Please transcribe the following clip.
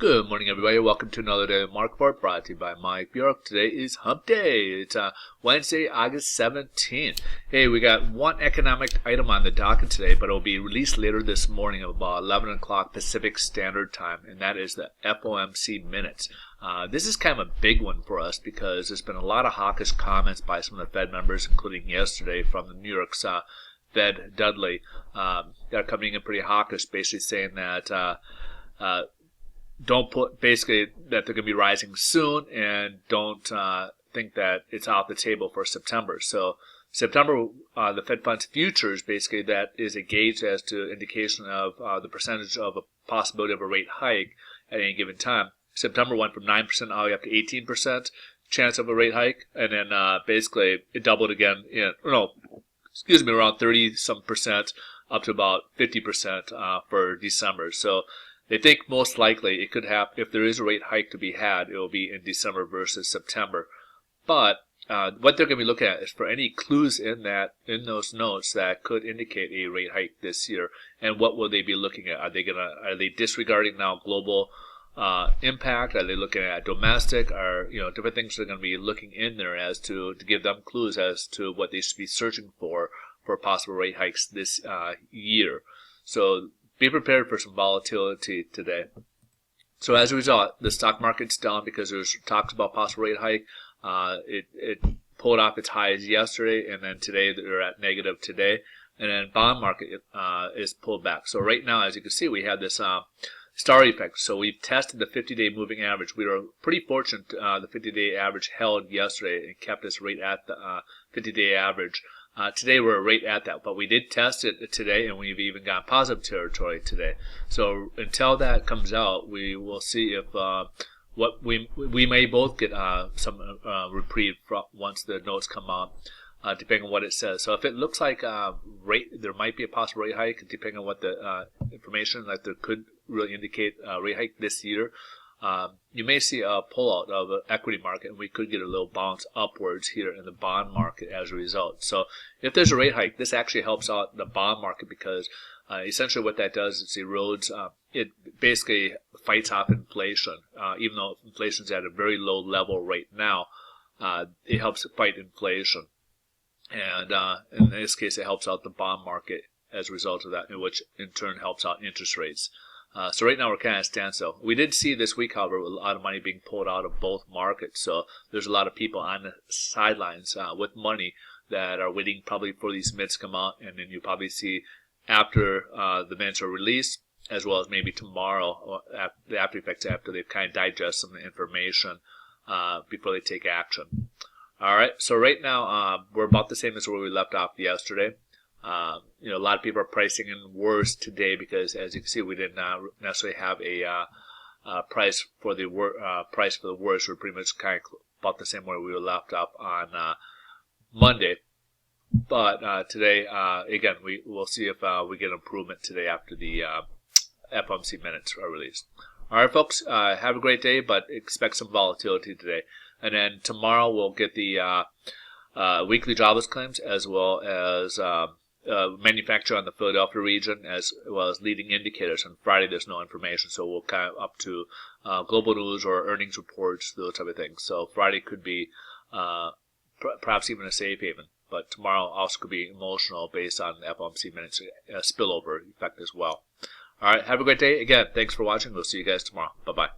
Good morning, everybody. Welcome to another day of Market Report brought to you by Mike Bjork. Today is Hump Day. It's Wednesday, August 17th. Hey, we got one economic item on the docket today, but it'll be released later this morning at about 11 o'clock Pacific Standard Time, and that is the FOMC minutes. This is kind of a big one for us because there's been a lot of hawkish comments by some of the Fed members, including yesterday from the New York's Fed Dudley. They're coming in pretty hawkish, basically saying that don't put basically that they're going to be rising soon, and don't think that it's off the table for September. So September, the Fed funds futures, basically that is a gauge as to indication of the percentage of a possibility of a rate hike at any given time. September went from 9% all the way up to 18% chance of a rate hike, and then basically it doubled again around 30-some% up to about 50% for December. So they think most likely it could happen, if there is a rate hike to be had, it will be in December versus September. But what they're going to be looking at is for any clues in those notes that could indicate a rate hike this year. And what will they be looking at? Are they disregarding now global impact? Are they looking at domestic? Or different things they're going to be looking in there as to give them clues as to what they should be searching for possible rate hikes this year. So be prepared for some volatility today. So as a result, the stock market's down because there's talks about possible rate hike. It pulled off its highs yesterday, and then today they're at negative today. And then bond market is pulled back. So right now, as you can see, we have this star effect. So we've tested the 50-day moving average. We were pretty fortunate. The 50-day average held yesterday and kept us right at the 50-day average. Today we're right at that, but we did test it today, and we've even got positive territory today. So until that comes out, we will see if what we may both get some reprieve once the notes come out, depending on what it says. So if it looks like there might be a possible rate hike, depending on what the information that there could really indicate a rate hike this year. You may see a pullout of the equity market, and we could get a little bounce upwards here in the bond market as a result. So if there's a rate hike, this actually helps out the bond market because essentially what that does is erodes, it basically fights off inflation. Even though inflation is at a very low level right now, it helps fight inflation. And in this case, it helps out the bond market as a result of that, which in turn helps out interest rates. So right now we're kind of standstill. We did see this week, however, a lot of money being pulled out of both markets. So there's a lot of people on the sidelines with money that are waiting probably for these minutes to come out. And then you probably see after the minutes are released, as well as maybe tomorrow, the after effects after they've kind of digested some of the information before they take action. All right, so right now we're about the same as where we left off yesterday. A lot of people are pricing in worse today because, as you can see, we did not necessarily have a price for the worst. We're pretty much kind of about the same where we were left off on Monday. But today, again, we'll see if we get improvement today after the FOMC minutes are released. All right, folks, have a great day, but expect some volatility today. And then tomorrow we'll get the weekly jobless claims as well as manufacturing on the Philadelphia region, as well as leading indicators. On Friday, there's no information, so we'll kind of up to global news or earnings reports, those type of things. So Friday could be perhaps even a safe haven, but tomorrow also could be emotional based on the FOMC minutes spillover effect as well. All right, have a great day. Again, thanks for watching. We'll see you guys tomorrow. Bye-bye.